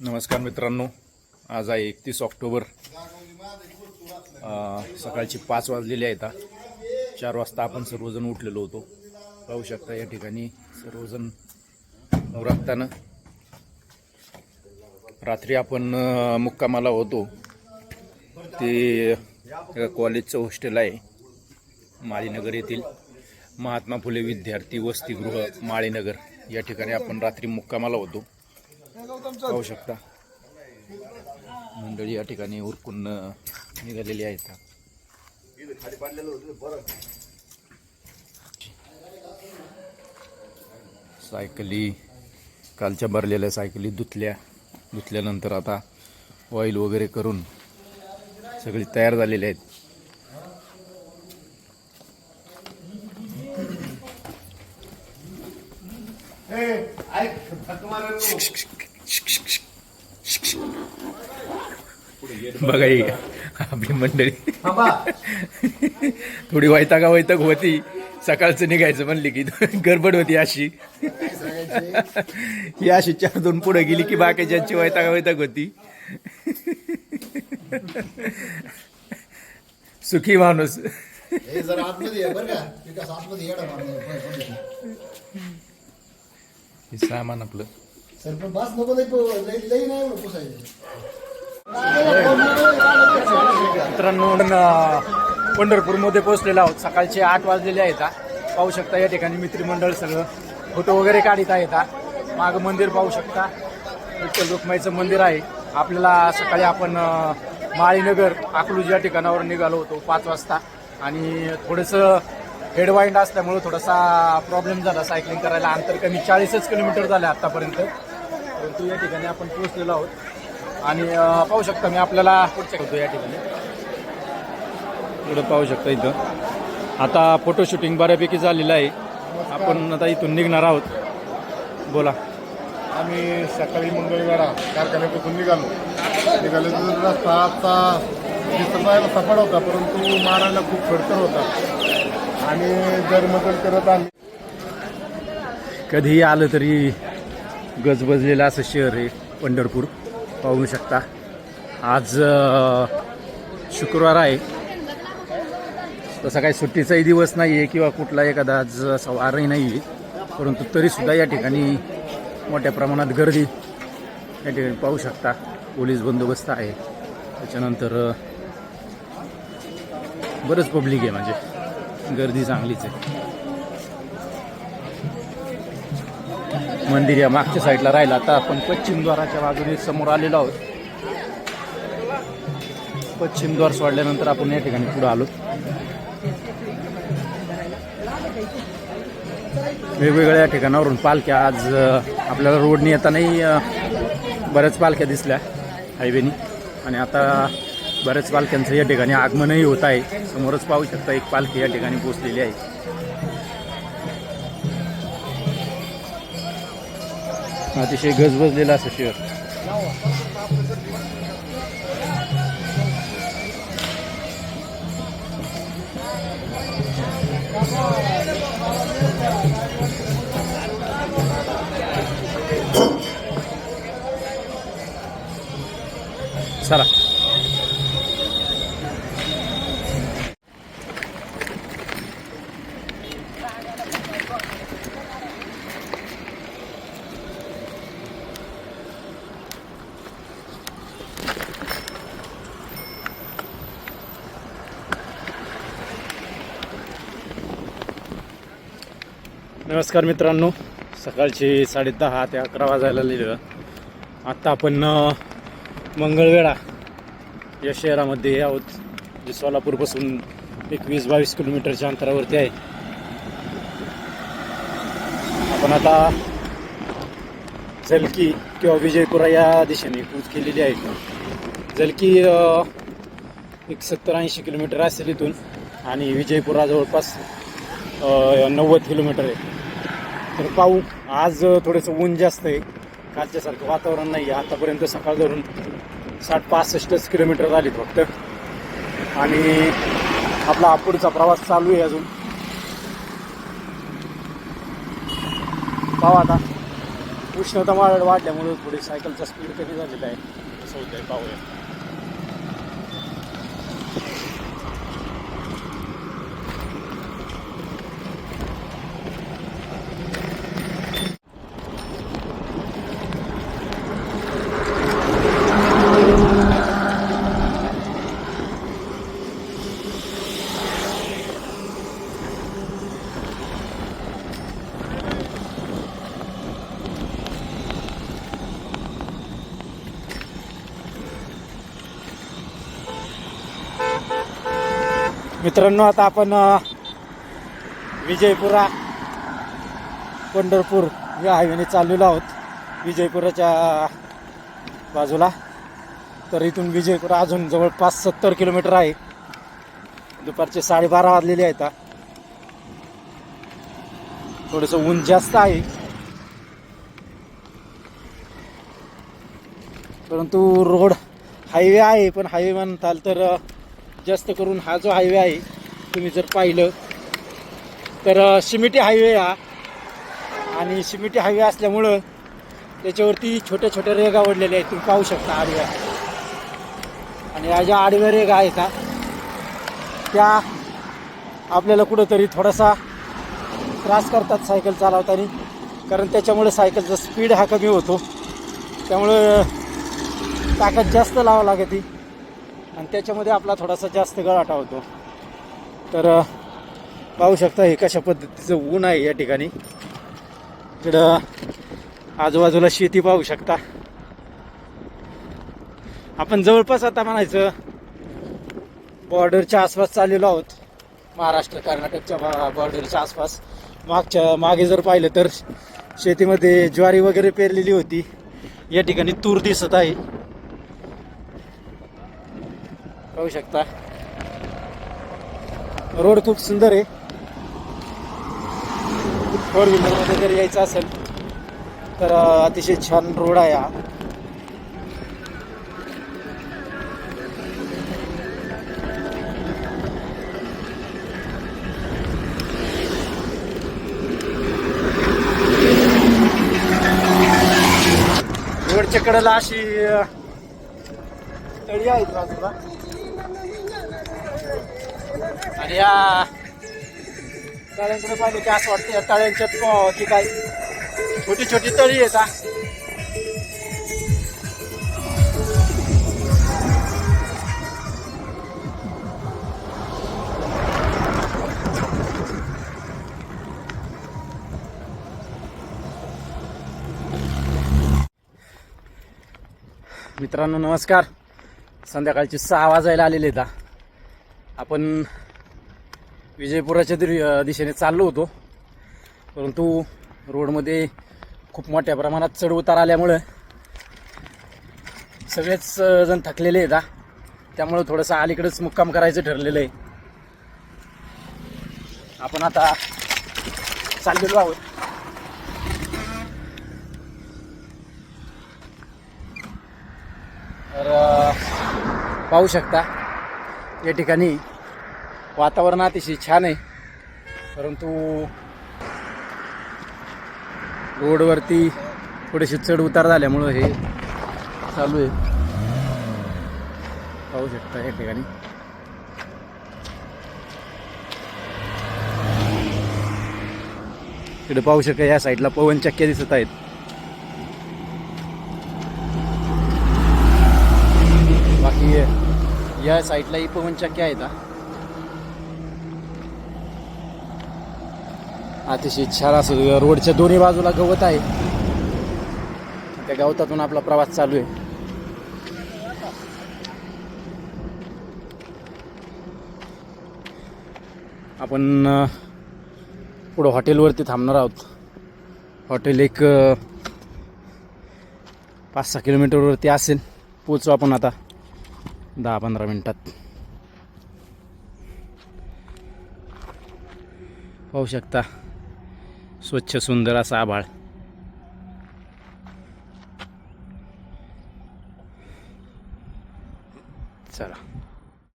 नमस्कार मित्रांनो, आज आहे 31 ऑक्टोबर. सकाळची 5 वाजलेले आहेत. 4 वाजता आपण सर्वजण उठलेलो होतो. पाहू शकता या ठिकाणी सर्वजण उरकताना. रात्री आपण मुक्कामाला होतो. ते कॉलेजचं हॉस्टेल आहे माळीनगर येथील महात्मा फुले विद्यार्थी वसतिगृह माळीनगर. या ठिकाणी आपण रात्री मुक्कामाला होतो. पाहू शकता मंडळी या ठिकाणी उरकून निघालेली आहेत. सायकली कालच्या भरलेल्या सायकली धुतल्यानंतर आता ऑइल वगैरे करून सगळी तयार झालेली आहेत. बघा आपली मंडळी थोडी वैताग होती. सकाळचं निघायचं म्हणली की गडबड होती अशी. ही अशी 4-2 पुढे गेली की बाकीच्यांची वैताग होती. सुखी माणूस. सामान आपलं मित्रांनो पंढरपूरमध्ये पोहोचलेलो आहोत. सकाळचे 8 वाजलेले आहेत. पाहू शकता या ठिकाणी मित्रमंडळ सगळं फोटो वगैरे काढत आहेत. माग मंदिर पाहू शकता, विठ्ठल रुक्माईचं मंदिर आहे. आपल्याला सकाळी आपण माळीनगर अकलूज या ठिकाणावर निघालो होतो 5 वाजता आणि थोडंसं हेडवाइंड असल्यामुळे थोडासा प्रॉब्लेम झाला सायकलिंग करायला. अंतर कमी 40 किलोमीटर झाले आतापर्यंत, परंतु या ठिकाणी आपण पोहोचलेलो आहोत. आणि पाहू शकता मी आपल्याला पुढच्या होतो या ठिकाणी पुढं पाहू शकता. इथं आता फोटो शूटिंग बऱ्यापैकी झालेलं आहे. आपण आता इथून निघणार आहोत. बोला. आम्ही सकाळी मंगळवेढा कारखान्यापासून निघालो तर रस्ता आता दिसायला सफाळ होता, परंतु मारायला खूप खडतर होता आणि दरमदल करत आम्ही कधीही आलं तरी गजबजलेलं असं शहर आहे पंढरपूर. पाहू शकता आज शुक्रवार आहे. तसा काही सुट्टीचाही दिवस नाही आहे किंवा कुठला एखादा आज वारही नाही आहे, परंतु तरीसुद्धा या ठिकाणी मोठ्या प्रमाणात गर्दी या ठिकाणी पाहू शकता. पोलीस बंदोबस्त आहे. त्याच्यानंतर बरंच पब्लिक आहे, म्हणजे गर्दी चांगलीच आहे. मंदिर या मागच्या साईडला राहिलं. आता आपण पश्चिम द्वाराच्या बाजूने समोर आलेलो आहोत. पश्चिम द्वार सोडल्यानंतर आपण या ठिकाणी पुढे आलो. वेगवेगळ्या ठिकाणावरून पालख्या आज आपल्याला रोडने येतानाही बऱ्याच पालख्या दिसल्या हायवेनी, आणि आता बऱ्याच पालख्यांचं या ठिकाणी आगमनही होत आहे. समोरच पाहू शकता एक पालखी या ठिकाणी पोहोचलेली आहे. अतिशय गजबजलेलं असं शहर. चला नमस्कार मित्रांनो, सकाळचे 10:30 ते 11 वाजायला लिहिलं. आत्ता आपण मंगळवेढा या शहरामध्ये आहोत, जे सोलापूरपासून 21-22 किलोमीटरच्या अंतरावरती आहे. आपण आता जलकी किंवा विजयपुरा या दिशेने कूच केलेली आहे. जलकी एक 70-80 किलोमीटर असेल इथून, आणि विजयपुरा जवळपास 90 किलोमीटर आहे. तर पाहू, आज थोडंसं ऊन जास्त आहे, कालच्यासारखं वातावरण नाही आहे. आतापर्यंत सकाळ धरून 60-65 किलोमीटर झाली फक्त, आणि आपला पुढचा प्रवास चालू आहे अजून. पाहू आता उष्णता वाढल्यामुळे थोडी सायकलचा स्पीड कमी झालेला आहे. कसं होतं आहे पाहूया. मित्रांनो, आता आपण विजयपुरा पंढरपूर या हायवेने चाललेलो आहोत. विजयपुराच्या बाजूला. तर इथून विजयपुरा अजून जवळपास 70 किलोमीटर आहे. दुपारचे 12:30 वाजलेले आहेत. थोडंसं ऊन जास्त आहे, परंतु रोड हायवे आहे. पण हायवे म्हणताल तर जास्त करून हा जो हायवे आहे, तुम्ही जर पाहिलं तर सिमेंटी हायवे हा. आणि सिमेंटी हायवे असल्यामुळं त्याच्यावरती छोट्या छोट्या रेगा ओढलेल्या आहेत. तुम्ही पाहू शकता आडव्या. आणि या ज्या आडव्या रेगा आहेत त्या आपल्याला कुठंतरी थोडासा त्रास करतात सायकल चालवताना. कारण त्याच्यामुळे सायकलचा स्पीड हा कमी होतो. त्यामुळं ताकद जास्त लावावं लागते आणि त्याच्यामध्ये आपला थोडासा जास्त गळाटा होतो. तर पाहू शकता हे कशा पद्धतीचं ऊन आहे या ठिकाणी. इकडं आजूबाजूला शेती पाहू शकता. आपण जवळपास आता म्हणायचं बॉर्डरच्या आसपास चाललेलो आहोत. महाराष्ट्र कर्नाटकच्या बॉर्डरच्या आसपास. मागे जर पाहिलं तर शेतीमध्ये ज्वारी वगैरे पेरलेली होती. या ठिकाणी तूर दिसत आहे, पाहू शकता. रोड खूप सुंदर आहे. 4 व्हीलरमध्ये जर यायचं असेल तर अतिशय छान रोड आहे हा. रोडच्या कडेला अशी तळी आहेत बाजूला. आणि या तळ्यांकडे पाहिलं की असं वाटतं या तळ्यांच्यात की काय छोटी छोटी तळी येतात. मित्रांनो नमस्कार. संध्याकाळचे 6 वाजायला आलेले आहेत. आपण विजयपुराच्या दिशेने चाललो होतो, परंतु रोडमध्ये खूप मोठ्या प्रमाणात चढ उतार आल्यामुळं सगळेच जण थकलेले आहेत. त्यामुळं थोडंसं अलीकडेच मुक्काम करायचं ठरलेलं आहे. आपण आता चाललेलो आहोत. तर पाहू शकता या ठिकाणी वातावरण अतिशय छान आहे, परंतु रोडवरती थोडेसे चढ उतार झाल्यामुळं हे चालू आहे. पाहू शकता या ठिकाणी. इकडे पाहू शकता या साईडला पवनचक्क्या दिसत आहेत. बाकी या साईडलाही पवनचक्क्या आहेत. अतिशय छान असं रोडच्या दोन्ही बाजूला गवत आहे. त्या गवतातून आपला प्रवास चालू आहे. आपण पुढं हॉटेलवरती थांबणार आहोत. हॉटेल एक 5-6 किलोमीटरवरती असेल. पोचू आपण आता 10-15 मिनिटात. पाहू शकता स्वच्छ सुंदर असा आभाळ.